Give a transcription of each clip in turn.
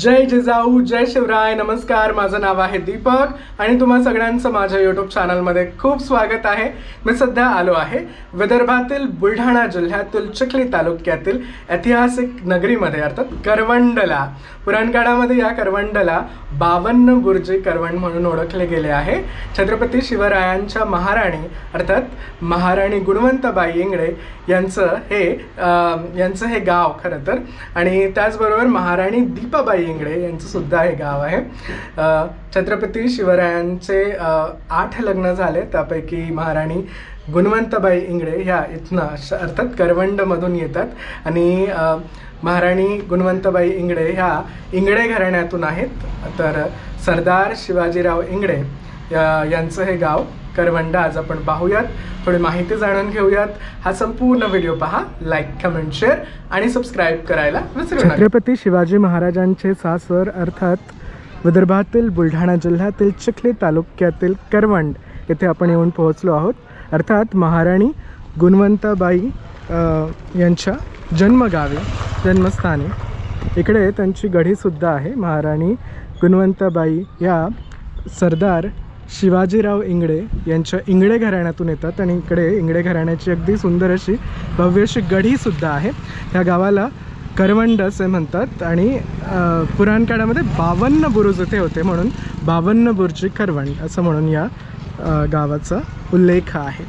जय जिजाऊ, जय शिवराय. नमस्कार, माझं नाव आहे दीपक आणि तुम्हा सगळ्यांचं माझ्या यूट्यूब चॅनलमध्ये खूप स्वागत आहे. मी सध्या आलो आहे विदर्भातील बुलढाणा जिल्ह्यातील चिखली तालुक्यातील ऐतिहासिक नगरीमध्ये, अर्थात करवंडला. पुराणकाळामध्ये या करवंडला 52 बुर्जी करवंड म्हणून ओळखले गेले आहे. छत्रपती शिवरायांच्या महाराणी अर्थात महाराणी गुणवंतबाई इंगळे यांचं हे गाव खरं तर, आणि त्याचबरोबर महाराणी दीपाबाई इंगळे यांचं सुद्धा हे गाव आहे. छत्रपती शिवरायांचे 8 लग्न झाले, त्यापैकी महाराणी गुणवंतबाई इंगळे ह्या इथनं अर्थात करवंडमधून येतात आणि महाराणी गुणवंतबाई इंगळे ह्या इंगळे घराण्यातून आहेत. तर सरदार शिवाजीराव इंगळे यांचं हे गाव करवंड आज आपण पाहूयात, थोडी माहिती जाणून घेऊयात. हा संपूर्ण व्हिडिओ पहा, लाईक, कमेंट, शेअर आणि सबस्क्राईब करायला विसरू नका. छत्रपती शिवाजी महाराजांचे सासर अर्थात विदर्भातील बुलढाणा जिल्ह्यातील चिखली तालुक्यातील करवंड येथे आपण येऊन पोहोचलो आहोत. अर्थात महाराणी गुणवंतबाई यांच्या जन्मगावी, जन्मस्थानी. इकडे त्यांची गढीसुद्धा आहे. महाराणी गुणवंतबाई या सरदार शिवाजीराव इंगळे यांच्या इंगळे घराण्यातून येतात आणि इकडे इंगळे घराण्याची अगदी सुंदर अशी भव्य अशी गढीसुद्धा आहे. ह्या गावाला करवंड असे म्हणतात आणि पुराणकाळामध्ये 52 बुरुज इथे होते, म्हणून 52 बुर्जी करवंड असं म्हणून या गावाचा उल्लेख आहे.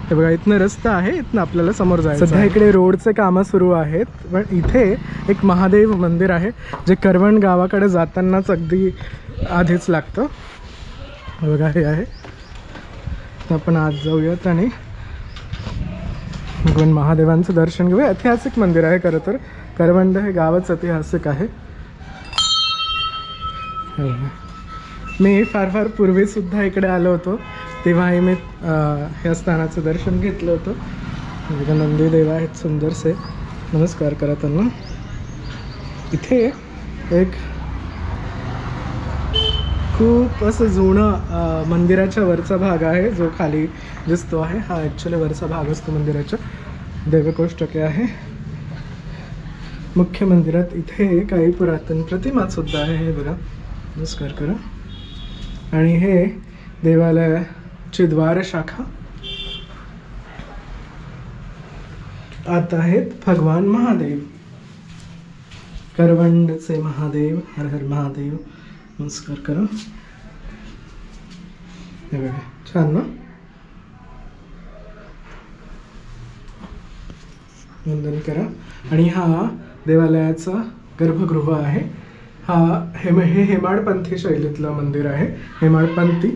हे बघा, इथनं रस्ता आहे, इथनं आपल्याला समोर जायचं. सध्या इकडे रोडचे कामं सुरू आहेत, पण इथे एक महादेव मंदिर आहे जे करवंड गावाकडे जातानाच अगदी आधीच लागतं. बघा, हे आहे. तर आपण आज जाऊयात आणि बघून महादेवांचं दर्शन घेऊया. ऐतिहासिक मंदिर आहे खरं तर. करवंड हे गावच ऐतिहासिक आहे. मी फार पूर्वीसुद्धा इकडे आलो होतो, तेव्हाही मी ह्या स्थानाचं दर्शन घेतलं होतं. नंदी देव आहेत सुंदरसे, नमस्कार करा त्यांना. इथे एक खूप असं जुनं मंदिराच्या वरचा भाग आहे जो खाली दिसतो आहे. हा ॲक्च्युली वरचा भाग असतो मंदिराच्या. देवकोष्टके आहे मुख्य मंदिरात. इथे काही पुरातन प्रतिमासुद्धा आहे. हे बघा, नमस्कार करा. आणि हे देवालयाची द्वार शाखा. आत आहेत भगवान महादेव, करवंडचे महादेव. हर हर महादेव, नमस्कार करा. हे बघा, छान ना. वंदन करा. आणि हा देवालयाचा गर्भगृह आहे. हे हेमाडपंथी शैलीतलं मंदिर आहे. हेमाडपंथी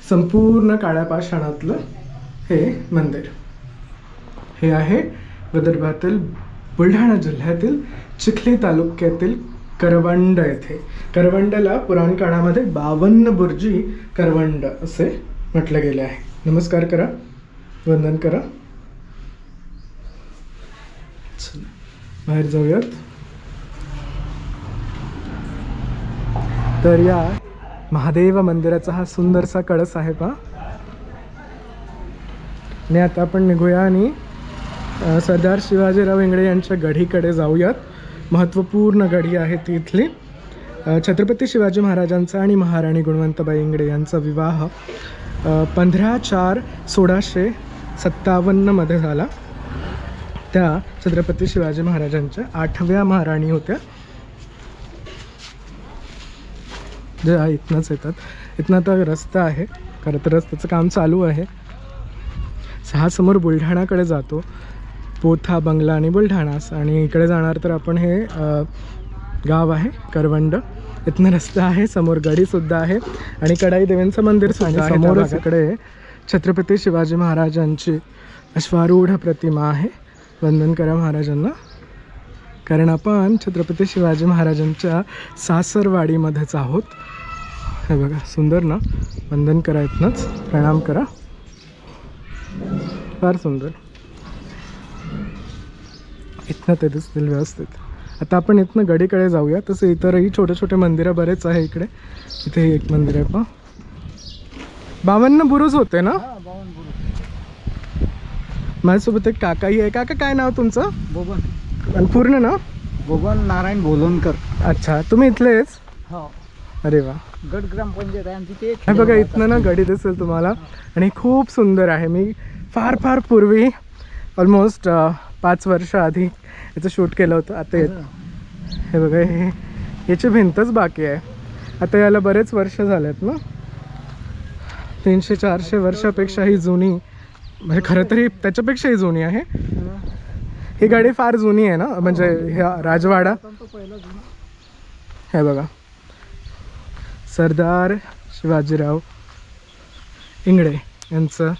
संपूर्ण काळ्या पाषाणातलं हे मंदिर. हे आहे विदर्भातील बुलढाणा जिल्ह्यातील चिखली तालुक्यातील करवंड येथे. करवंडला पुराणकाळामध्ये 52 बुर्जी करवंड असे म्हटले गेले आहे. नमस्कार करा, वंदन करा. बाहेर जाऊयात. तर या महादेव मंदिराचा हा सुंदरसा कळस आहे पहा. आणि आता आपण निघूया आणि सरदार शिवाजीराव इंगळे यांच्या गढीकडे जाऊयात. महत्त्वपूर्ण गढी आहे ती इथली. छत्रपती शिवाजी महाराजांचा आणि महाराणी गुणवंतबाई इंगळे यांचा विवाह 15/4/1657 मध्ये झाला. त्या छत्रपती शिवाजी महाराजांच्या 8व्या महाराणी होत्या, ज्या इथनंच येतात. इथनं आता रस्ता आहे, खरं तर रस्त्याचं काम चालू आहे. हा समोर बुलढाणाकडे जातो, पोथा, बंगला आणि बुलढाणा. आणि इकडे जाणार तर आपण हे गाव आहे करवंड. इथनं रस्ता आहे, समोर गडीसुद्धा आहे आणि कडाई देवींचं मंदिर सुद्धा आहे. समोरच इकडे छत्रपती शिवाजी महाराजांची अश्वारूढ प्रतिमा आहे. वंदन करा महाराजांना, कारण आपण छत्रपती शिवाजी महाराजांच्या सासरवाडीमध्येच आहोत. हे बघा, सुंदर ना. वंदन करा, इथनंच प्रणाम करा. फार सुंदर. इथनं ते दिसतील व्यवस्थित. आता आपण इथनं गडीकडे जाऊया. तसे इतरही छोटे छोटे मंदिरं बरेच आहे इकडे. इथे एक मंदिर आहे पहा. 52 बुरुज होते ना. माझ्यासोबत एक काकाही आहे. काका, काय नाव तुमचं? बोबन. आणि पूर्ण नाव? बोबन नारायण बोलवणकर. अच्छा, तुम्ही इथलेच? हो, अरे वा. गड ग्रामपंचायत आहे आमची ते. हे बघा, इथनं ना गडी दिसेल तुम्हाला आणि खूप सुंदर आहे. मी फार फार पूर्वी ऑलमोस्ट 5 वर्ष आधी याचं शूट केलं होतं. आता हे बघा, हे याची भिंतच बाकी आहे. आता याला बरेच वर्ष झालेत ना, 300-400 वर्षापेक्षाही जुनी, म्हणजे खरं तरी त्याच्यापेक्षाही जुनी आहे ही गाडी. फार जुनी आहे ना, म्हणजे ह्या राजवाडा. हे बघा, सरदार शिवाजीराव इंगळे यांचं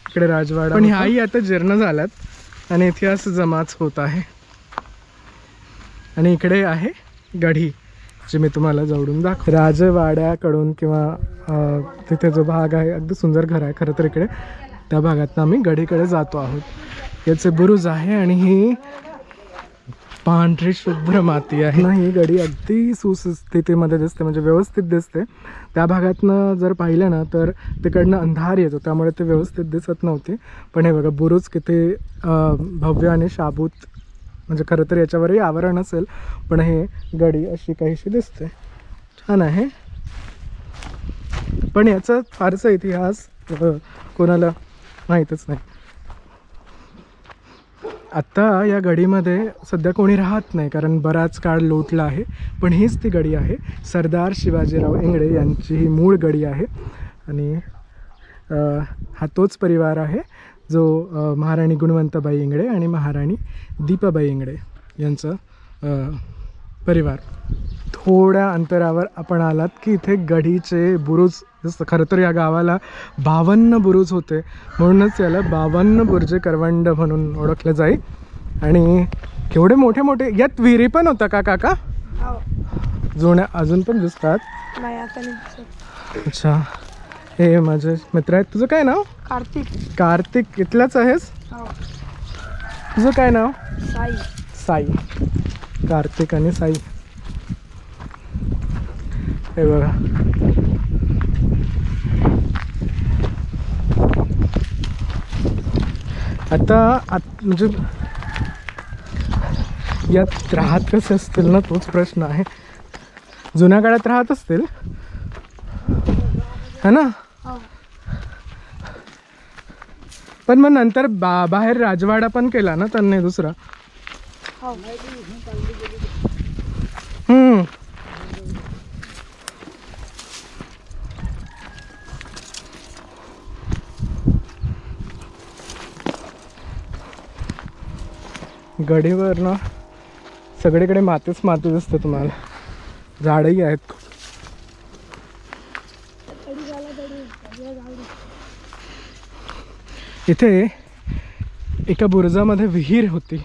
इकडे राजवाडा. पण ह्याही आता जीर्ण झाल्यात आणि इतिहास जमाच होत आहे. आणि इकडे आहे गढी, जे मी तुम्हाला जवळून दाखव. राजवाड्याकडून किंवा तिथे जो भाग आहे, अगदी सुंदर घर आहे खरं तर इकडे, त्या भागातनं आम्ही गढीकडे जातो आहोत. याचे बुरुज आहे आणि ही पांढरी शुभ्र माती आहे ना. ही गडी अगदी सुस्थितीमध्ये दिसते, म्हणजे व्यवस्थित दिसते. त्या भागातनं जर पाहिलं ना तर तिकडनं अंधार येतो, त्यामुळे ते व्यवस्थित दिसत नव्हती. पण हे बघा, बुरुज किती भव्य आणि शाबूत, म्हणजे खरं तर याच्यावरही आवरण असेल, पण हे गडी अशी काहीशी दिसते. छान आहे. पण याचा फारसा इतिहास कोणाला माहीतच नाही. आत्ता या गडीमध्ये सध्या कोणी राहत नाही, कारण बराच काळ लोटला आहे. पण हीच ती गडी आहे. सरदार शिवाजीराव इंगळे यांची ही मूळ गडी आहे. आणि हा तोच परिवार आहे जो महाराणी गुणवंताबाई इंगळे आणि महाराणी दीपाबाई इंगळे यांचा परिवार. थोड्या अंतरावर आपण आलात की इथे गढीचे बुरुज दिसतं. खरं तर या गावाला 52 बुरुज होते, म्हणूनच याला 52 बुर्जे करवंड म्हणून ओळखलं जाईल. आणि केवढे मोठे मोठे. यात विहिरी पण होता का काका? जुन्या अजून पण दिसतात. अच्छा, हे माझे मित्र आहेत. तुझं काय नाव? कार्तिक. कार्तिक, इथलाच आहेस? तुझं काय नाव? साई. साई. कार्तिक आणि साई. हे बघा, आता म्हणजे यात राहत कसे असतील ना, तोच प्रश्न आहे. जुन्या काळात राहत असतील है ना. पण मग नंतर बाहेर राजवाडा पण केला ना त्यांनी दुसरा. गडीवर ना सगळीकडे मातीच माती दिसते तुम्हाला. झाडही आहेत खूप. इथे एका बुरुजामध्ये विहीर होती.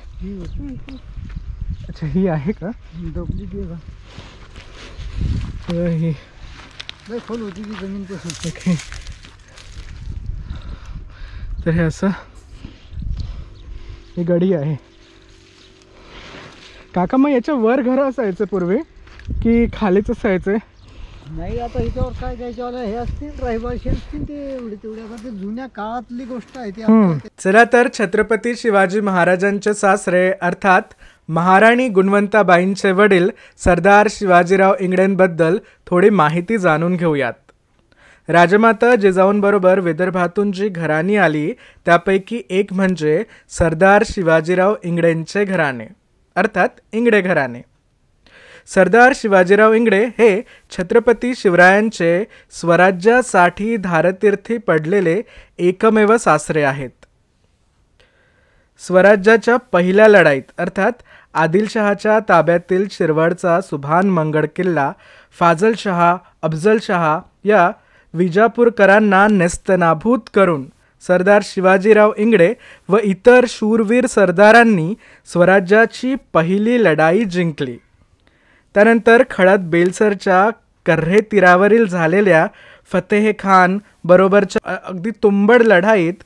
अच्छा, ही आहे का? ही खोल होती ती जमीन पासून. ओके, तर हे असं ही गडी आहे. काका, मग याच्या वर घर असायचं पूर्वी की खालीच असायचे? नाही, आता ह्याच्यावर काय त्याच्यावर हे असतील रहिवाशी असतील ते एवढे तेवढे. आता ते जुन्या काळातली गोष्ट आहे ती. चला तर छत्रपती शिवाजी महाराजांचे सासरे अर्थात महाराणी गुणवंताबाईंचे वडील सरदार शिवाजीराव इंगळेंबद्दल थोडी माहिती जाणून घेऊयात. राजमाता जिजाऊंबरोबर विदर्भातून जी घराणी आली त्यापैकी एक म्हणजे सरदार शिवाजीराव इंगळेंचे घराणे, अर्थात इंगळे घराणे. सरदार शिवाजीराव इंगळे हे छत्रपती शिवरायांचे स्वराज्यासाठी धारतीर्थी पडलेले एकमेव सासरे आहेत. स्वराज्याच्या पहिल्या लढाईत अर्थात आदिलशहाच्या ताब्यातील शिरवळचा सुभान मंगळ किल्ला फाजलशहा, अफजलशहा या विजापूरकरांना नेस्तनाभूत करून सरदार शिवाजीराव इंगळे व इतर शूरवीर सरदारांनी स्वराज्याची पहिली लढाई जिंकली. त्यानंतर खळद बेलसरच्या कर्हे तीरावरील झालेल्या फतेह खान बरोबरच्या अगदी तुंबड लढाईत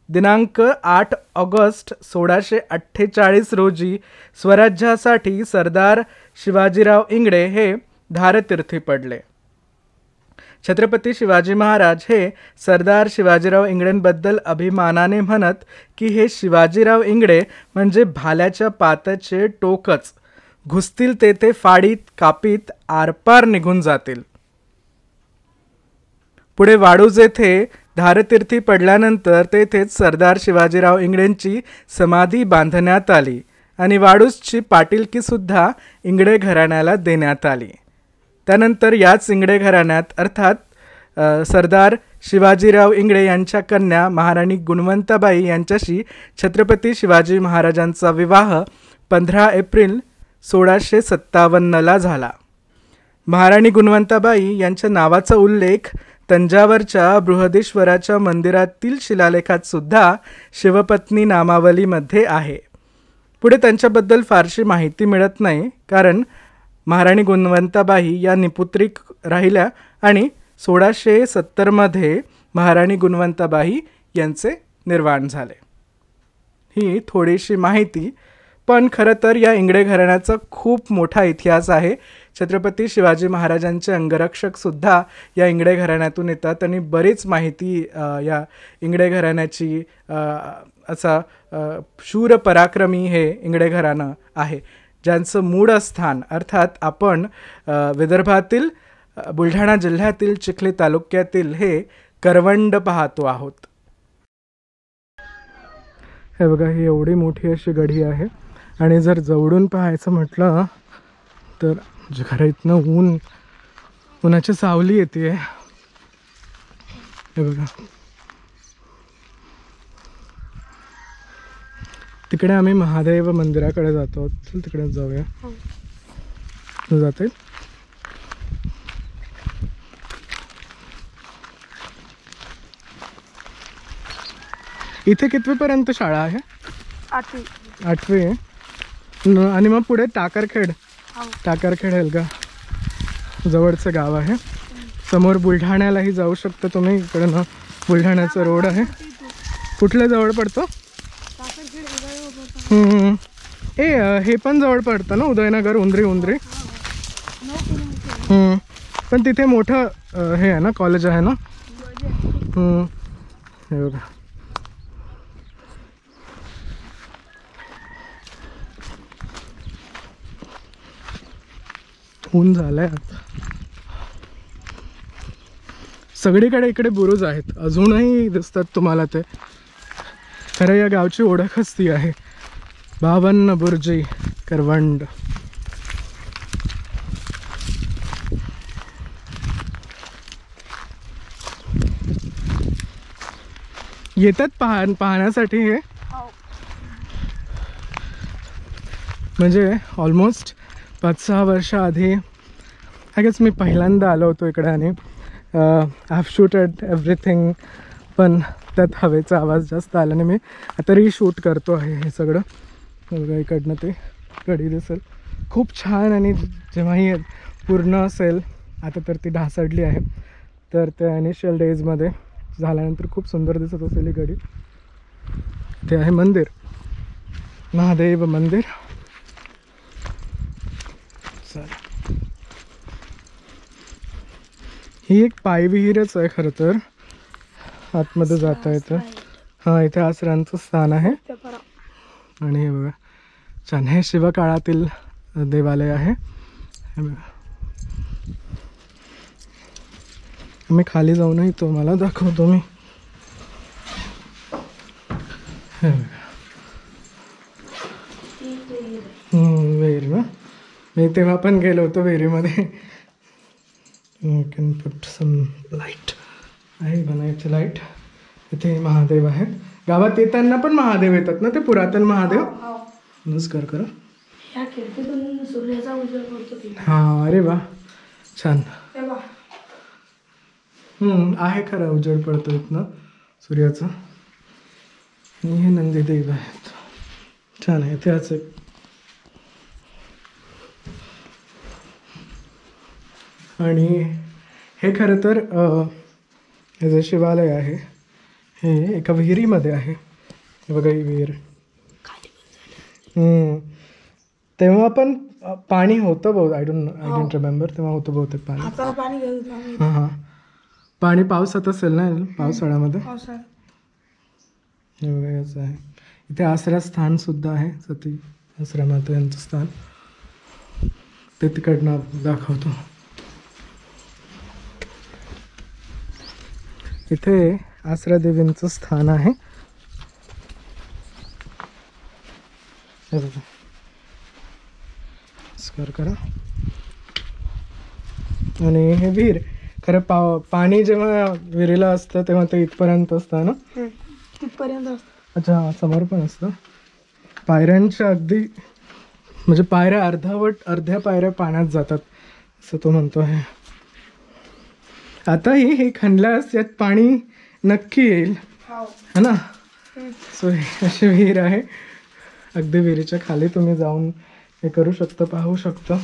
दिनांक 8 ऑगस्ट 1648 रोजी स्वराज्यासाठी सरदार शिवाजीराव इंगळे हे धारतीर्थी पडले. छत्रपती शिवाजी महाराज हे सरदार शिवाजीराव इंगळेंबद्दल अभिमानाने म्हणत की हे शिवाजीराव इंगळे म्हणजे भाल्याच्या पात्याचे टोकच, घुसतील तेथे फाडीत कापीत आरपार निघून जातील. पुढे वाडूज येथे धारतीर्थी पडल्यानंतर तेथेच सरदार शिवाजीराव इंगळेंची समाधी बांधण्यात आली आणि वाडूजची पाटीलकी सुद्धा इंगळे घराण्याला देण्यात आली. त्यानंतर याच इंगळे घराण्यात अर्थात सरदार शिवाजीराव इंगळे यांच्या कन्या महाराणी गुणवंताबाई यांच्याशी छत्रपती शिवाजी महाराजांचा विवाह 15 एप्रिल 1657 झाला. महाराणी गुणवंताबाई यांच्या नावाचा उल्लेख तंजावरच्या बृहदेश्वराच्या मंदिरातील शिलालेखात सुद्धा शिवपत्नी नामावलीमध्ये आहे. पुढे त्यांच्याबद्दल फारशी माहिती मिळत नाही, कारण महाराणी गुणवंताबाई या निपुत्रिक राहिल्या आणि 1670 महाराणी गुणवंताबाई यांचे निर्वाण झाले. ही थोडीशी माहिती, पण खरं तर या इंगळे घराण्याचा खूप मोठा इतिहास आहे. छत्रपती शिवाजी महाराजांचे अंगरक्षकसुद्धा या इंगळे घराण्यातून येतात आणि बरीच माहिती या इंगळे घराण्याची असा शूर पराक्रमी हे इंगळे घराणं आहे, ज्यांचं मूळ स्थान अर्थात आपण विदर्भातील बुलढाणा जिल्ह्यातील चिखली तालुक्यातील हे करवंड पाहतो आहोत. हे बघा, ही एवढी मोठी अशी गढी आहे आणि जर जवळून पाहायचं म्हटलं तर घरा इथनं उन्हाची सावली येते. हे बघा, तिकडे आम्ही महादेव मंदिराकडे जातो. तिकडे जाऊया. जाते इथे कितवीपर्यंत शाळा आहे? 8वी आहे. आणि मग पुढे टाकरखेड हेलगा जवळचं गाव आहे. समोर बुलढाण्यालाही जाऊ शकतो तुम्ही. इकडं बुलढाण्याचा रोड आहे. कुठल्या जवळ पडतो? हे पण जवळ पडतं ना, उदयनगर, उंद्री. पण तिथे मोठं हे आहे ना, कॉलेज आहे ना. हे बघा, ऊन झालंय आता. सगळीकडे इकडे बुरुज आहेत, अजूनही दिसतात तुम्हाला ते. खरं या गावची ओळखच ती आहे, 52 बुर्जी करवंड. येतात पाहण्यासाठी हे. म्हणजे ऑलमोस्ट 5-6 वर्ष आधी आय गेस मी पहिल्यांदा आलो होतो इकडे आणि आय हॅव शूटेड एव्हरीथिंग, पण त्यात हवेचा आवाज जास्त आला आणि मी आता शूट करतो आहे हे सगळं. बघा, इकडनं ते गडी दिसेल, खूप छान. आणि जेव्हा ही पूर्ण असेल, आता तर ती ढासळली आहे, तर त्या इनिशियल डेजमध्ये झाल्यानंतर खूप सुंदर दिसत असेल ही गडी. ते आहे मंदिर, महादेव मंदिर. ही एक पायविहीरच आहे खरं तर, आतमध्ये जाता येतं. हां, इथे आसरांचं स्थान आहे. आणि हे बघा, छान, हे शिवकाळातील देवालय आहे. हे बघा, मी खाली जाऊनही तुम्हाला दाखवतो. मी हे बघा, विहीर ना, मी तेव्हा पण गेलो होतो विहिरीमध्ये. You can put some light आहे, बनायची लाईट. इथे महादेव आहेत. गावात येताना पण महादेव येतात ना, ते पुरातन महादेव. नमस्कार करा. हां, अरे वा, छान. आहे खरं, उजेड पडतो इथनं सूर्याचा. आणि हे नंदीदेव आहेत, छान आहे. त्याच आणि हे खरं तर हे जे शिवालय आहे हे एका विहिरीमध्ये आहे. हे बघा, ही विहीर. तेव्हा पण पाणी होतं बहुत. आय डोंट रिमेंबर, तेव्हा होतं बहुतेक पाणी. हां, पाणी पावसात असेल ना, पावसाळ्यामध्ये. हे बघा, याचं आहे. इथे आसरा स्थान सुद्धा आहे, सती आसरा माता यांचं स्थान. ते तिकडनं दाखवतो. इथे आसरा देवींचं स्थान आहे. हे बघा, नमस्कार करा. आणि हे विहीर खरं पाणी जेव्हा विहिरीला असतं तेव्हा ते इथपर्यंत असतं ना. तिथपर्यंत. अच्छा, समोर पण असतं. पायऱ्यांच्या अगदी म्हणजे पायऱ्या अर्ध्या पायऱ्या पाण्यात जातात असं तो म्हणतो आहे. आताही हे खणल्यास यात पाणी नक्की येईल है ना. सो अशी विहीर आहे. अगदी विहिरीच्या खाली तुम्ही जाऊन हे करू शकता, पाहू शकता.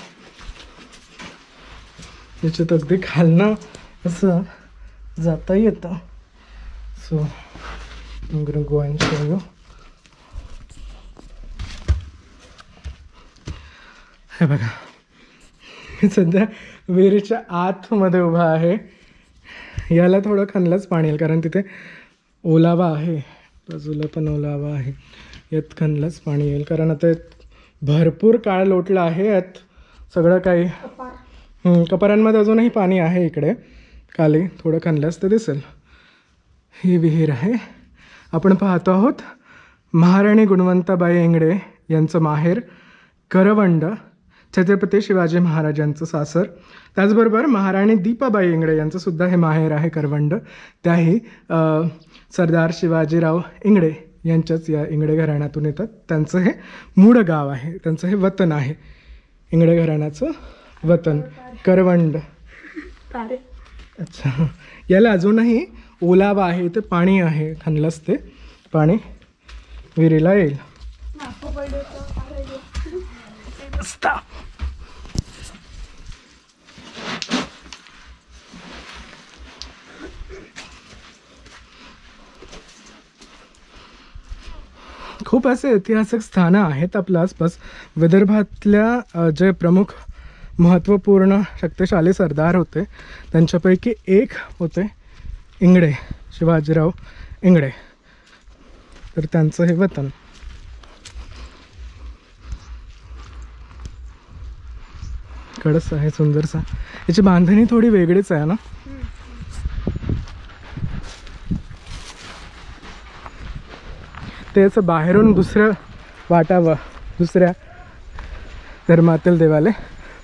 याच्यात अगदी खालनं असं जाता येतं. So I'm gonna go and show you. हे बघा, मी सध्या विहिरीच्या आतमध्ये उभा आहे. याला थोडं खणलंच पाणी येईल कारण तिथे ओलावा आहे, बाजूला पण ओलावा आहे. यात खणलंच पाणी येईल कारण आता भरपूर काळ लोटला आहे. यात सगळं काही कपारांमध्ये अजूनही पाणी आहे. इकडे खाली थोडं खणल्यास ते दिसेल. ही विहीर आहे. आपण पाहतो आहोत महाराणी गुणवंताबाई इंगळे यांचं माहेर करवंड, छत्रपती शिवाजी महाराजांचं सासर. त्याचबरोबर महाराणी दीपाबाई इंगळे यांचं सुद्धा हे माहेर आहे करवंड. त्याही सरदार शिवाजीराव इंगळे यांच्याच या इंगळे घराण्यातून येतात. त्यांचं हे मूळ गाव आहे, त्यांचं हे वतन आहे. इंगळे घराण्याचं वतन करवंड. अच्छा, याला अजूनही ओलावा आहे. इथे पाणी आहे, खणलंच ते पाणी विहिरीला येईल. खूप असे ऐतिहासिक स्थानं आहेत आपल्या आसपास. विदर्भातल्या जे प्रमुख महत्त्वपूर्ण शक्तिशाली सरदार होते त्यांच्यापैकी एक होते इंगळे, शिवाजीराव इंगळे. तर त्यांचं हे वतन. कडस आहे सुंदरसा. याची बांधणी थोडी वेगळीच आहे ना. ते असं बाहेरून दुसरं वाटावं, दुसऱ्या धर्मातील देवालय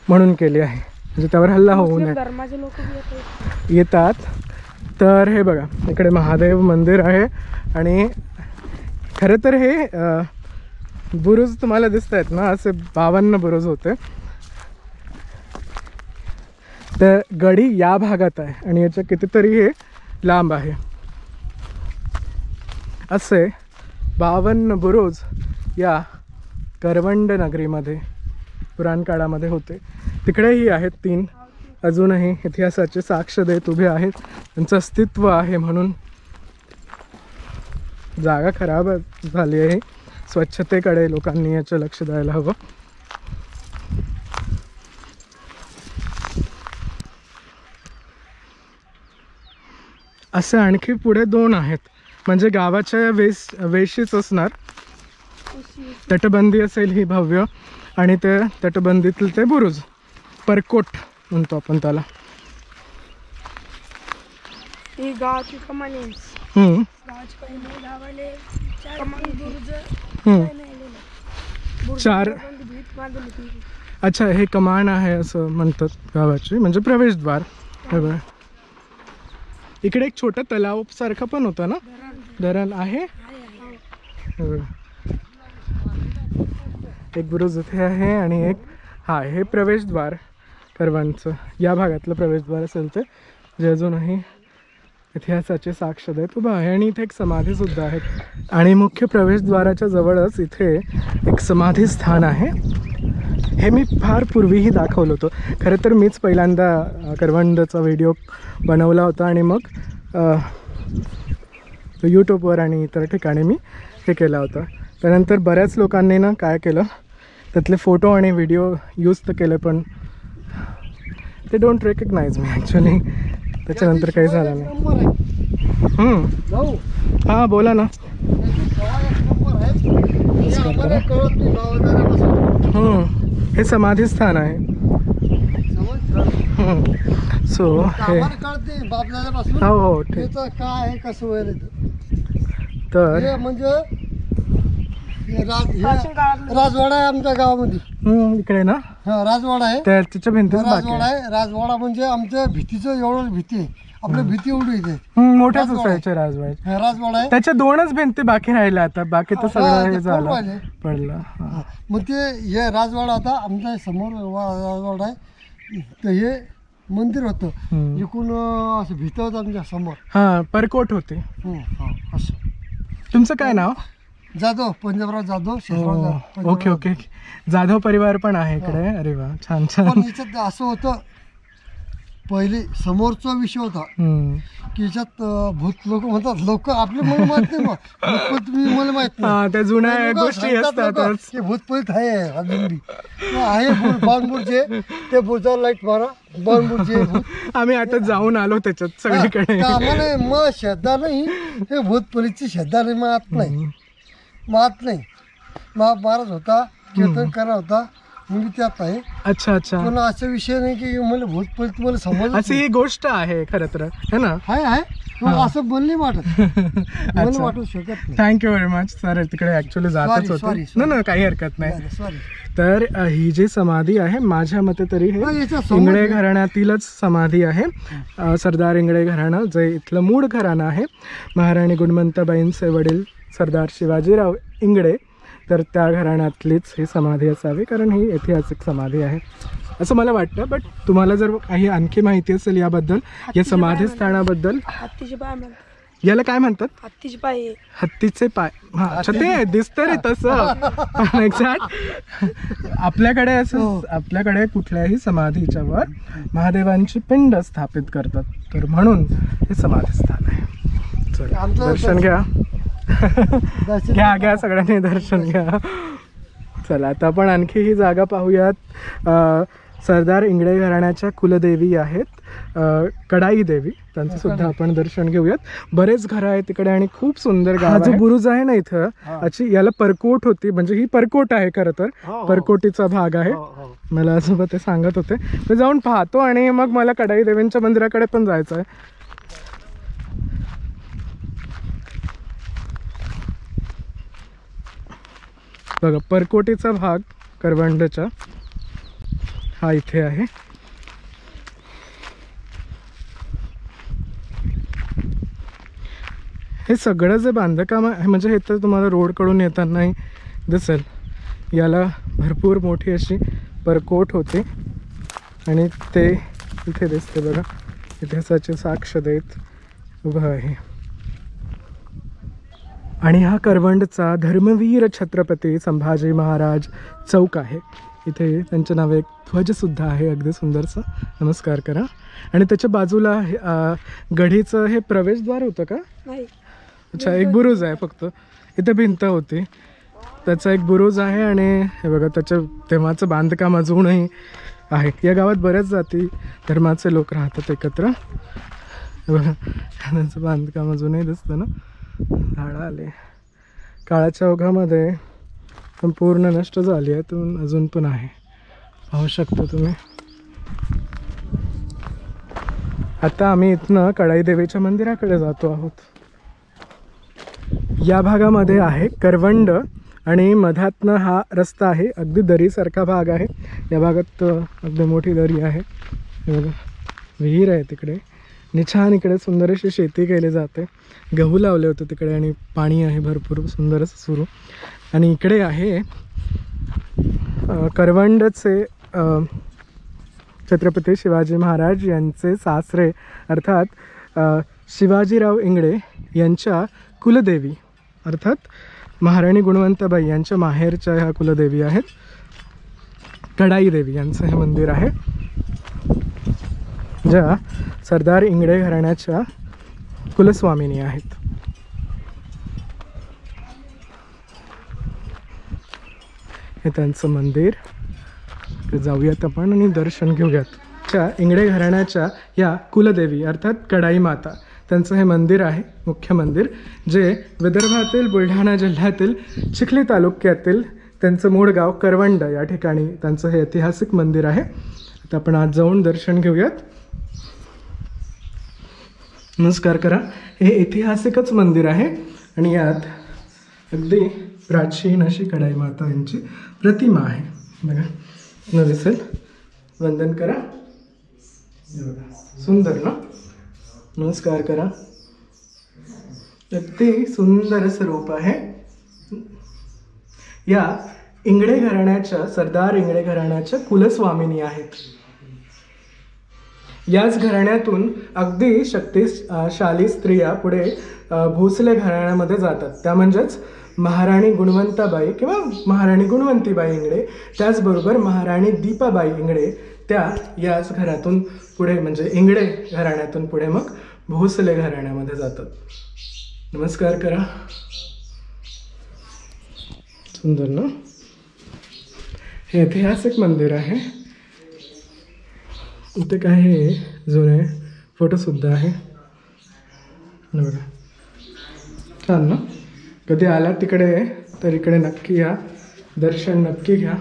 म्हणून केली आहे, म्हणजे त्यावर हल्ला होऊ नये. येतात. तर हे बघा, इकडे महादेव मंदिर आहे. आणि खरं तर हे बुरुज तुम्हाला दिसत आहेत ना, असे 52 बुरुज होते. तर गडी या भागात आहे आणि याच्या कितीतरी हे लांब आहे. असे 52 बुरुज या करवंड नगरीमध्ये पुराण काळामध्ये होते. तिकडेही आहेत 3 अजूनही इतिहासाचे साक्ष देत उभे आहेत. त्यांचं अस्तित्व आहे म्हणून. जागा खराब झाली आहे. स्वच्छतेकडे लोकांनी याचं लक्ष द्यायला हवं. असे आणखी पुढे 2 आहेत, म्हणजे गावाच्या वेशीच असणार. तटबंदी असेल ही भव्य, आणि ते तटबंदीतील ते बुरुज, परकोट म्हणतो आपण त्याला. गावाची कमानी. अच्छा, हे कमान आहे असं म्हणतात गावाची, म्हणजे प्रवेशद्वार. इकडे एक छोटा तलाव सारखं पण होतं ना, धरण आहे. एक बुरुज इथे आहे आणि एक हे प्रवेशद्वार करवंडचं या भागातलं प्रवेशद्वार असेल ते, जे अजूनही इतिहासाचे साक्ष देत उभं आहे. आणि इथे एक समाधीसुद्धा आहे. आणि मुख्य प्रवेशद्वाराच्या जवळच इथे एक समाधी स्थान आहे. हे मी फार पूर्वीही दाखवलं होतं. खरं तर मीच पहिल्यांदा करवंडचा व्हिडिओ बनवला होता आणि मग यूट्यूबवर आणि इतर ठिकाणी मी हे केला होता. त्यानंतर बऱ्याच लोकांनी ना काय केलं, त्यातले फोटो आणि व्हिडिओ यूज तर केले, पण ते डोंट रेकग्नाइज मी ॲक्च्युली. त्याच्यानंतर काही झालं नाही. हां, बोला ना. हे समाधी स्थान आहे. सो हे आम्हाला कळते बापदादापासून हो हो ठीक. त्याचं काय आहे कसं वगैरे तर हे म्हणजे हे प्राचीन काळातलं राजवाडा आहे आमच्या गावामध्ये. इकडे ना हा राजवाडा आहे. त्या तिच्या भिंतीच बाकी राजवाडा आहे. राजवाडा म्हणजे आमच्या भीतीचं एवढं भीती आहे. आपल्या भीती एवढी इथे मोठ्याच राजवाडा असायचे राजवाडे. राजवाडा आहे. त्याच्या 2च भिंती बाकी राहिल्या आता, बाकी तर हा, सगळं ते हे कोण झालं राहिले? पडलं. हा. मग ते हे राजवाडा होता आमच्या समोर राजवाडा आहे. तर हे मंदिर होतं हम्म. इकडून असं भीत होतं आमच्या समोर. हा परकोट होते. असं तुमचं काय नाव? जाधव, पंजाबराव जाधव, शेषराव जाधव. Okay okay. जाधव परिवार पण आहे इकडे. अरे वा छान छान. पण याच्यात असं होतं पहिले समोरचा विषय होता हम्म. की याच्यात भूत लोक म्हणतात. लोक आपले मला माहित नाही. भूतपूत तुम्ही मला माहित नाही. हा त्या जुन्या लोकं गोष्टी सांगतात लोकं असतातच. की भूतपूत आहे अजून बी. आहे बाणबूरचे ते भूतावर लाईट मारा बाणबूरचे भूत. आम्ही आता जाऊन आलो त्याच्यात सगळीकडे. तर आम्हाला मग श्रद्धा नाही. हे भूतपलीची श्रद्धा नाही. मात नाही. महाराज होता कीर्तन करा होता मी त्यात आहे. अच्छा अच्छा. पण असा विषय नाही की मला भूतपलीत मला समज अशी ही गोष्ट आहे खरं तर है ना. आहे मग असं बनली वाटत मला वाटू शकत नाही. Thank you very much sir. तिकडे ऍक्च्युली जातच होते. sorry. ना काही हरकत नाही. सॉरी. तर ही जी समाधी आहे माझ्या मते तरी हे हा, याच्या समोर इंगळे आहे. घराण्यातीलच समाधी आहे. सरदार इंगळे घराणं जे इथलं मूळ घराणं आहे. महाराणी गुणवंताबाईंचे वडील सरदार शिवाजीराव इंगळे तर त्या घराण्यातलीच ही समाधी असावी, कारण ही ऐतिहासिक समाधी आहे असं मला वाटतं. बट तुम्हाला जर काही आणखी माहिती असेल याबद्दल, या समाधी स्थानाबद्दल, हत्तीचे पाय म्हणतात. याला काय म्हणतात? हत्तीचे पाय. हत्तीचे पाय. हा अच्छा ते दिसतं रे तसं. एक्झॅक्ट. आपल्याकडे असं आपल्याकडे कुठल्याही समाधीच्या वर महादेवांची पिंड स्थापित करतात, तर म्हणून हे समाधी स्थान आहे. चला आमचं दर्शन घ्या. घ्या सगळ्यांनी दर्शन घ्या. चला आता आपण आणखी ही जागा पाहूयात. सरदार इंगळे घराण्याच्या कुलदेवी आहेत कडाई देवी, त्यांचं सुद्धा आपण दर्शन घेऊयात. बरेच घरं आहेत तिकडे आणि खूप सुंदर गाव आहे. जो बुरुज आहे ना इथं, याची याला परकोट होती, म्हणजे ही परकोट आहे खरं तर. परकोटीचा भाग आहे. मला आजोबा ते सांगत होते. मी जाऊन पाहतो आणि मग मला कडाई देवींच्या मंदिराकडे पण जायचं आहे. बघा परकोटीचा भाग करवंडचा हा इथे आहे. हे सगळं जे बांधकाम आहे म्हणजे हे तर तुम्हाला रोडकडून येतानाही दिसेल. याला भरपूर मोठी अशी परकोट होती आणि ते इथे दिसते बघा. इतिहासाची साक्ष देत उभं आहे. आणि हा करवंडचा धर्मवीर छत्रपती संभाजी महाराज चौक आहे. इथे त्यांच्या नावे एक ध्वजसुद्धा आहे अगदी सुंदरसा. नमस्कार करा. आणि त्याच्या बाजूला गढीचं हे प्रवेशद्वार होतं का? नाही. अच्छा एक बुरुज आहे फक्त. इथे भिंत होती, त्याचा एक बुरुज आहे. आणि हे बघा त्याचं तेव्हाचं बांधकाम अजूनही आहे. या गावात बऱ्याच जाती धर्माचे लोक राहतात एकत्र. हे बघा त्यांचं बांधकाम अजूनही दिसतं ना. झाडं आले काळाच्या ओघामध्ये संपूर्ण नष्ट झाली आहे, तर अजून पण आहे. पाहू शकता तुम्ही. आता आम्ही इथनं कडाई देवीच्या मंदिराकडे जातो आहोत. या भागामध्ये आहे करवंड आणि मधातनं हा रस्ता आहे. अगदी दरीसारखा भाग आहे. या भागात अगदी मोठी दरी आहे. विहीर आहे तिकडे आणि छान इकडे सुंदर अशी शेती केली जाते. गहू लावले होते तिकडे आणि पाणी आहे भरपूर सुंदर असं सुरू. आणि इकडे आहे करवंडचे छत्रपती शिवाजी महाराज यांचे सासरे अर्थात शिवाजीराव इंगळे यांच्या कुलदेवी अर्थात महाराणी गुणवंताबाई यांच्या माहेरच्या ह्या कुलदेवी आहेत. कडाई देवी यांचं हे मंदिर आहे, ज्या सरदार इंगळे घराण्याच्या कुलस्वामिनी आहेत. हे त्यांचं मंदिर. जाऊयात आपण आणि दर्शन घेऊयात. इंगळे घराण्याच्या या कुलदेवी अर्थात कडाई माता त्यांचं हे मंदिर आहे, मुख्य मंदिर, जे विदर्भातील बुलढाणा जिल्ह्यातील चिखली तालुक्यातील त्यांचं मूळ गाव करवंड या ठिकाणी त्यांचं हे ऐतिहासिक मंदिर आहे. तर आपण आज जाऊन दर्शन घेऊयात. नमस्कार करा. हे ऐतिहासिकच मंदिर आहे आणि यात अगदी प्राचीन अशी कढाई माता यांची प्रतिमा आहे. बघा न दिसेल. वंदन करा. हे बघा सुंदर ना. नमस्कार करा. अगदी सुंदर असं रूप आहे. या इंगळे घराण्याच्या सरदार इंगळे घराण्याच्या कुलस्वामिनी आहेत. याच घराण्यातून अगदी शक्तिशाली स्त्रिया पुढे भोसले घराण्यामध्ये जातात. त्या म्हणजेच महाराणी गुणवंताबाई किंवा महाराणी गुणवंतीबाई इंगळे, त्याचबरोबर महाराणी दीपाबाई इंगळे त्या याच घरातून पुढे म्हणजे इंगळे घराण्यातून पुढे मग भोसले घराण्यामध्ये जातात. नमस्कार करा. सुंदर ना. हे ऐतिहासिक मंदिर आहे. इथे काही जुने फोटोसुद्धा आहे. बघा छान ना. कधी आला तिकडे तर इकडे नक्की या, दर्शन नक्की घ्या.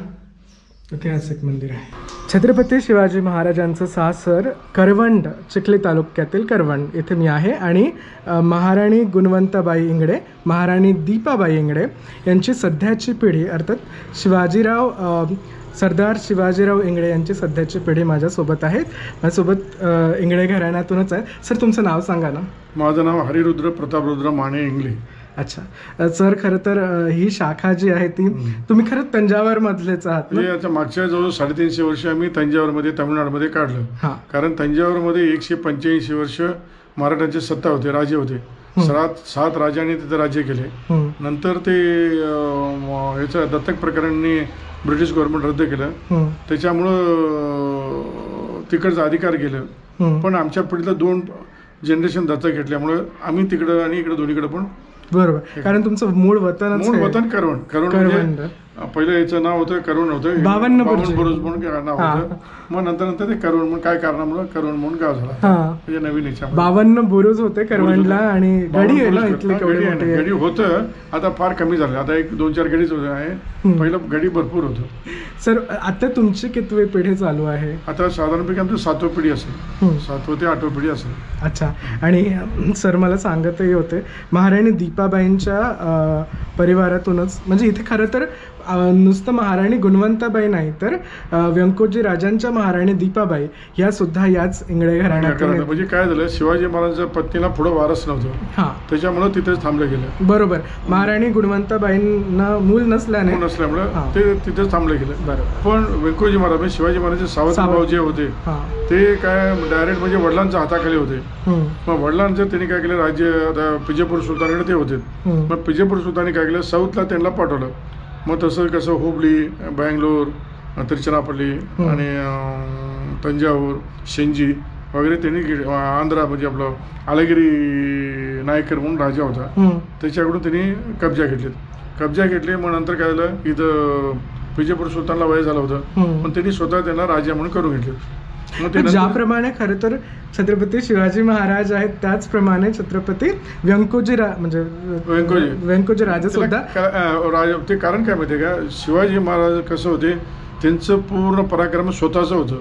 ऐतिहासिक मंदिर आहे. छत्रपती शिवाजी महाराजांचं सासर करवंड, चिखली तालुक्यातील करवंड येथे मी आहे आणि महाराणी गुणवंताबाई इंगळे, महाराणी दीपाबाई इंगळे यांची सध्याची पिढी अर्थात सरदार शिवाजीराव इंगळे यांची सध्याची पिढी माझ्यासोबत आहेत. माझ्यासोबत इंगळे घराण्यातूनच आहे. सर तुमचं नाव सांगा ना. माझं नाव हरिरुद्र प्रतापरुद्र माने इंगळे. अच्छा सर, खरं तर ही शाखा जी आहे ती तुम्ही खरं तंजावर मधलेच आहात ना? आता मागच्या जवळ 350 वर्ष आम्ही तंजावरमध्ये तमिळनाडूमध्ये काढलं. कारण तंजावरमध्ये 185 वर्ष मराठ्यांची सत्ता होते, राजे होते. 7 राजांनी तिथे राज्य केले. नंतर ते याचं दत्तक प्रकरणाने ब्रिटिश गव्हर्नमेंट रद्द केलं. त्याच्यामुळं तिकडचं अधिकार गेलं. पण आमच्या पिढीला 2 जनरेशन दत्तक घेतल्यामुळं आम्ही तिकडं आणि इकडं दोन्हीकडे पण. बरोबर. कारण तुमचं मूळ वतन करवंड. पहिलं याचं नाव होतं करवंड होतं, 52 बुरुज म्हणून नाव होतं. मग नंतर ते करवंड म्हणून काय कारणामुळे करवंड म्हणून गाव झाला. म्हणजे नवीन याच्या 52 बुरुज होते करवंडला आणि गडी आहे ना इथली. गडी होतं, आता फार कमी झालं. आता 1-2-4 गडीच आहे. पहिलं गडी भरपूर होतं. सर आता तुमची कितवी पिढी चालू आहे? आता साधारणपैकी आमची 7वी पिढी असेल, 7वी ते 8वी पिढी असेल. अच्छा. आणि सर मला सांगतही होते महाराणी दीपाबाईंच्या परिवारातूनच, म्हणजे इथे खरं तर नुसतं महाराणी गुणवंताबाई नाही तर व्यंकोजी राजांच्या महाराणी दीपाबाई या सुद्धा याच इंगळे घराण्यात. म्हणजे काय झालं, शिवाजी महाराजांच्या पत्नीला पुढे वारस नव्हतं, त्याच्यामुळे तिथेच थांबलं गेलं. बरोबर. महाराणी गुणवंताबाईंना मूल नसल्यामुळे ते तिथेच थांबलं गेलं. बरोबर. पण व्यंकोजी महाराज म्हणजे शिवाजी महाराजांचे सावत्र भाऊ जे होते ते काय डायरेक्ट म्हणजे वडिलांच्या हाताखाली होते. मग वडिलांचं त्यांनी काय केलं, राज्य आता पिजेपूर सुलतानाकडे ते होते. मग पिजेपूर सुलतानी काय केलं, साऊथला त्यांना पाठवलं. मग तसं कसं हुबळी, बँगलोर, तिरुचिरापल्ली आणि तंजावूर, शेंजी वगैरे त्यांनी आंध्रा म्हणजे आपलं आलगिरी नायकर म्हणून राजा होता, त्याच्याकडून त्यांनी कब्जा घेतली. मग नंतर काय झालं, इथं विजयपूर सुलतानला वय झालं होतं, पण त्यांनी स्वतः त्यांना राजा म्हणून करून घेतले. ज्याप्रमाणे खरं तर छत्रपती शिवाजी महाराज आहेत त्याचप्रमाणे छत्रपती व्यंकोजी राजे सुद्धा. ते कारण काय माहितीये का, शिवाजी महाराज कसं होते, त्यांचं पूर्ण पराक्रम स्वतःच होतं.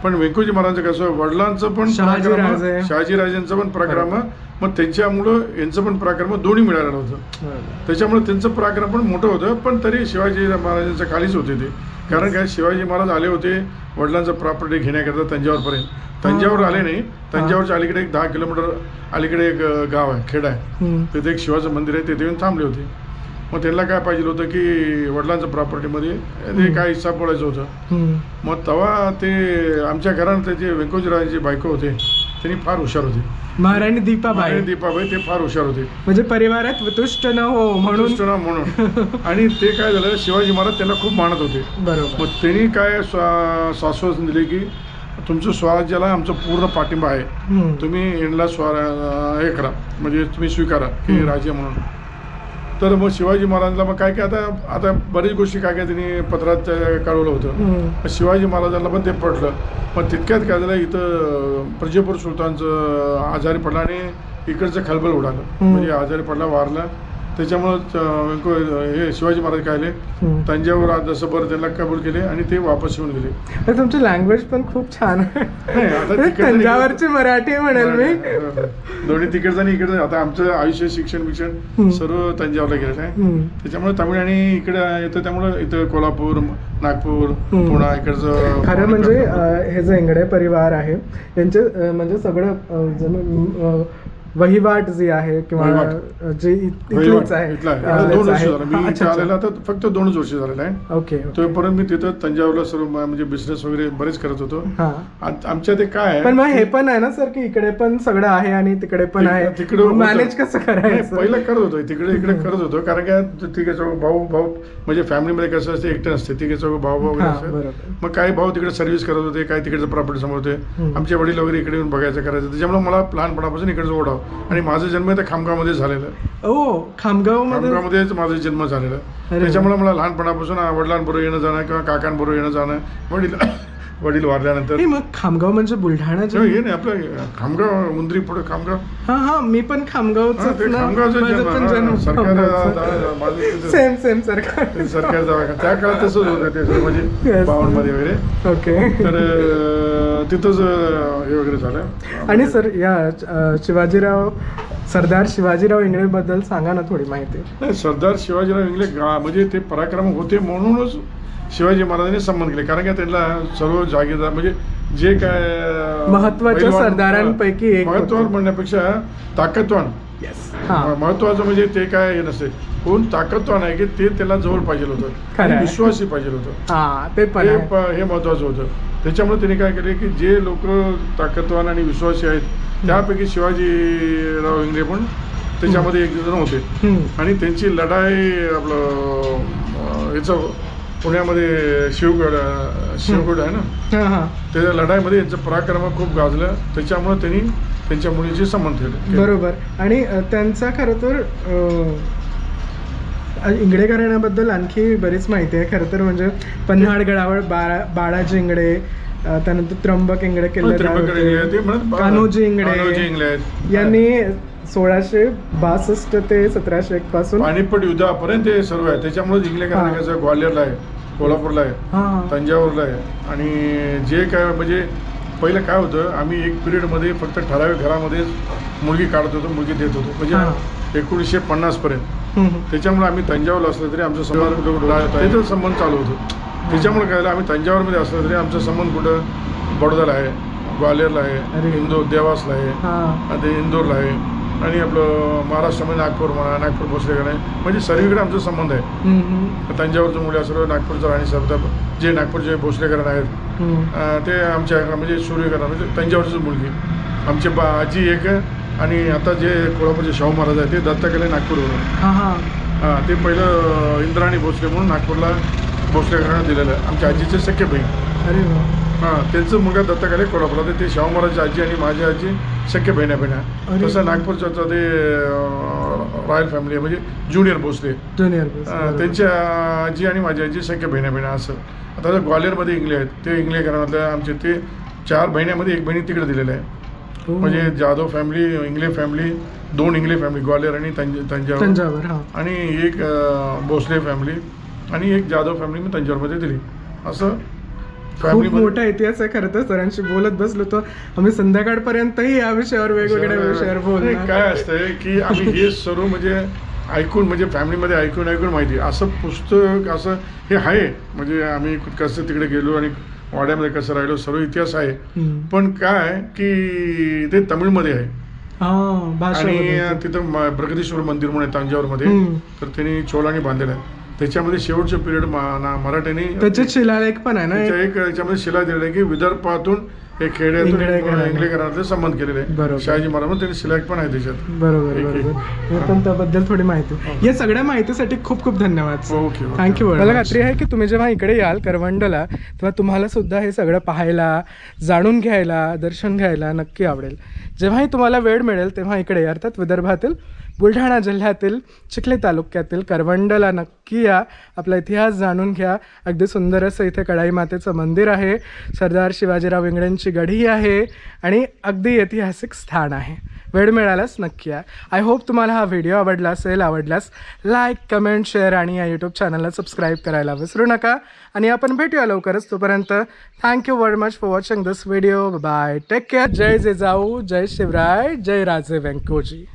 पण व्यंकोजी महाराजांचं कसं, वडिलांचं पण शहाजीराजांचं पण पराक्रम, मग त्यांच्यामुळं यांचं पण पराक्रम दोन्ही मिळालेलं होतं. त्याच्यामुळे त्यांचं पराक्रम पण मोठं होतं. पण तरी शिवाजी महाराजांच्या खालीच होते ते. कारण काय, शिवाजी महाराज आले होते वडिलांचं प्रॉपर्टी घेण्याकरता तंजावरपर्यंत. तंजावर आले नाही, तंजावरच्या अलीकडे 10 किलोमीटर अलीकडे एक गाव आहे, खेड आहे, तिथे एक शिवाचं मंदिर आहे, तिथे येऊन थांबले होते. मग त्यांना काय पाहिजे होतं की वडिलांच्या प्रॉपर्टीमध्ये ते काय हिस्सा पडायचं होतं. मग तेव्हा ते आमच्या घरात त्याचे व्यंकोजीराजांची बायको होते, त्यांनी फार हुशार होते. महाराणी दीपाबाई ते फार हुशार होते. म्हणजे परिवारात तुष्ट न हो म्हणून. आणि ते काय झालं, शिवाजी महाराज त्यांना खूप मानत होते. बरोबर. मग त्यांनी काय आश्वासन दिले की तुमचं स्वराज्याला आमचा पूर्ण पाठिंबा आहे, तुम्ही यांना हे करा, म्हणजे तुम्ही स्वीकारा की राजे म्हणून. तर मग शिवाजी महाराजांना मग काय आता बरीच गोष्टी काय त्यांनी पत्रात कळवलं होतं. शिवाजी महाराजांना पण ते पटलं. मग तितक्यात काय झालं, इथं प्रजेपूर सुलतानचं आजारी पडला आणि इकडचं खलबल उडालं, म्हणजे आजारी पडला, वारला. त्याच्यामुळं हे शिवाजी महाराज काय आले तंजावर जसं बरं त्यांना कबूल केले आणि ते वापस येऊन गेले. तर तुमची लँग्वेज पण खूप छान आहे. तंजावरची मराठी म्हणेल मी. दोन्ही तिकडचं आणि इकडचं. आता आमचं आयुष्य शिक्षण सर्व तंजावरला गेलेलं आहे. त्याच्यामुळे तमिळ आणि इकडे येतं, त्यामुळे इथं कोल्हापूर, नागपूर, पुणा इकडचं. खरं म्हणजे हे जे इंगडे परिवार आहे यांचे म्हणजे सगळं वहिवाट जी आहे किंवा जे इथलीच आहे. 2 वर्ष झालं मी इथे आलेला, तर फक्त 2च वर्ष झालेलं आहे. ओके. तोपर्यंत मी तिथं तंजावरला सर्व म्हणजे बिझनेस वगैरे बरेच करत होतो. आमच्या ते काय पण मग हे पण आहे ना सर की इकडे पण सगळं आहे आणि तिकडे पण आहे, तिकडे मॅनेज कसं करायचं? पहिलं करत होतो, तिकडे इकडे करत होतो. कारण काय तिघे चौघ भाऊ म्हणजे फॅमिलीमध्ये कसं असते, एकटे नसते, तिघे चौघ भाऊ वगैरे असतात. मग काही भाऊ तिकडे सर्व्हिस करत होते, काही तिकडचं प्रॉपर्टी सांभाळते. आमचे वडील वगैरे इकडे येऊन बघायचं करायचं. त्याच्यामुळे मला लहानपणापासून इकडचं ओढाव. आणि माझं जन्म तर खामगावमध्ये झालेलं. खामगावमध्येच माझा जन्म झालेला. त्याच्यामुळे मला लहानपणापासून वडिलांबरोबर येणं जाणं किंवा काकांबरोबर येणं जाणं. वडील वारल्यानंतर. मग खामगाव म्हणजे बुलढाणा हे नाही आपलं खामगाव, मुंद्री पुढे खामगाव. हा मी पण खामगावचं सेम सरकार दवाखाना त्या काळात तसंच होतं ते म्हणजे 52 मध्ये वगैरे. ओके. तर तिथंच हे वगैरे झालं. आणि सर या सरदार शिवाजीराव इंगळे बद्दल सांगा ना थोडी माहिती. सरदार शिवाजीराव इंगळे म्हणजे ते पराक्रम होते म्हणूनच शिवाजी महाराजांनी सन्मान केले. कारण काय त्यांना सर्व जागीरदार म्हणजे जे काय महत्वाच्या सरदारांपैकी एक. महत्वान म्हणण्यापेक्षा ताकदवान. महत्वाचं म्हणजे ते काय हे नसते, कोण ताकदवान आहे की ते त्याला जवळ पाहिजे होतं, विश्वासी पाहिजे होतं. ते पण हे महत्वाचं होतं. त्याच्यामुळे त्यांनी काय केले की जे लोक ताकदवान आणि विश्वासी आहेत त्यापैकी शिवाजीराव इंगळे पण त्याच्यामध्ये एक जण होते. आणि त्यांची लढाई आपलं याचं पुण्यामध्ये शिवगड आहे ना, त्या लढाईमध्ये यांचं पराक्रम खूप गाजलं. त्याच्यामुळे त्यांनी त्यांच्या मुलीचे संबंध केले. बरोबर. आणि त्यांचा खरं तर इंगळे घराण्याबद्दल आणखी बरीच माहिती आहे खरं तर. म्हणजे पन्हाळगडावर बाळाजी इंगळे, त्यानंतर त्र्यंबक इंगळे, कान्होजी इंगळे यांनी 1662 ते 1701 पासून पानिपत युद्धापर्यंत ते सर्व आहे. त्याच्यामुळे इंगळे घराण्याचं ग्वाल्हेरला आहे, कोल्हापूरला आहे, तंजावरला आहे. आणि जे काय म्हणजे पहिलं काय होतं, आम्ही एक पिरियडमध्ये फक्त ठराविक घरामध्येच मुलगी काढत होतो, मुलगी देत होतो. म्हणजे 1950 पर्यंत. त्याच्यामुळे आम्ही तंजावरला असलं तरी आमचा संबंध चालू होतो. त्याच्यामुळे काय आम्ही तंजावरमध्ये असलं तरी आमचा संबंध कुठं बडोद्याला आहे, ग्वाल्हेरला आहे, इंदोर देवासला आहे, ते इंदोरला आहे. आणि आपलं महाराष्ट्रामध्ये नागपूर म्हणा, नागपूर भोसलेकर आहे. म्हणजे सर्वीकडे आमचा संबंध आहे. तंजावरचं मुली असं नागपूरचं राणी सरदार जे नागपूरचे भोसलेकर आहेत ते आमच्या म्हणजे सूर्यकरण म्हणजे तंजावरची मुलगी. आमचे आजी एक आणि आता जे कोल्हापूरचे शाहू महाराज आहेत ते दत्तक आले नागपूरवरून. ते पहिलं इंद्राणी भोसले म्हणून नागपूरला भोसलेकरांना दिलेलं आहे. आमच्या आजीचे सख्खे बहीण. त्यांचं मुलगा दत्तक आले कोल्हापूरला. ते शाहू महाराजची आजी आणि माझी आजी सख्खे बहिण्या. तसं नागपूरचं ते रॉयल फॅमिली म्हणजे ज्युनियर भोसले, त्यांच्या आजी आणि माझी आजी सख्खे बहिण्या असं. आता ग्वाल्हेरमध्ये इंगळे आहेत, ते इंगळे घराण्यातल्या आमचे ते 4 बहिण्यामध्ये 1 बहिणी तिकडे दिलेलं आहे. म्हणजे Jadhav family, Ingale family, 2 Ingale family Gwalior आणि तंजावर, आणि 1 भोसले फॅमिली आणि 1 जाधव फॅमिली मी तंजावरमध्ये दिली. असं खूप मोठा इतिहास आहे खरं तर. सरांशी बोलत बसलो तर आम्ही संध्याकाळपर्यंतही या विषयावर वेगवेगळ्या विषयावर बोललो. काय असतंय की आम्ही हे सर्व म्हणजे ऐकून म्हणजे फॅमिलीमध्ये ऐकून माहिती असं पुस्तक असं हे आहे. म्हणजे आम्ही कसं तिकडे गेलो आणि वाड्यामध्ये कसं राहिलो सर्व इतिहास आहे. पण काय की ते तमिळमध्ये आहे. आणि तिथं प्रगतीश्वर मंदिर म्हणून आहे तंजावरमध्ये, तर त्यांनी चोलांनी बांधलेलं आहे. त्याच्यामध्ये शेवटचं पिरियड मराठ्याने त्याच्यात शिलालेख पण आहे ना, एक याच्यामध्ये शिला दिलेला आहे की विदर्भातून एक खेड्यातून इंगळे घराण्यातले संबंध केलेले आहे. शहाजी महाराज त्यांनी शिलालेख पण आहे त्याच्यात. बरोबर. पण त्याबद्दल थोडी माहिती. या सगळ्या माहितीसाठी खूप खूप धन्यवाद. थँक्यू. मला खात्री आहे की तुम्ही जेव्हा इकडे याल करवंडला तेव्हा तुम्हाला सुद्धा हे सगळं पाहायला, जाणून घ्यायला, दर्शन घ्यायला नक्की आवडेल. जेव्हाही तुम्हाला वेळ मिळेल तेव्हा इकडे अर्थात विदर्भातील बुलढाणा जिल्ह्यातील चिखली तालुक्यातील करवंडला नक्की या. आपला इतिहास जाणून घ्या. अगदी सुंदर असं इथे कढाई मातेचं मंदिर आहे, सरदार शिवाजीराव इंगळेंची गढी आहे आणि अगदी ऐतिहासिक स्थान आहे. वेळ मिळाल्यास नक्की या. आय होप तुम्हाला हा व्हिडिओ आवडला असेल. आवडल्यास लाईक, कमेंट, शेअर आणि या यूट्यूब चॅनलला सबस्क्राईब करायला विसरू नका. आणि आपण भेटूया लवकरच. तोपर्यंत thank you very much for watching this video. Bye, take care. जय जिजाऊ, जय शिवराय, जय राजे व्यंकोजी.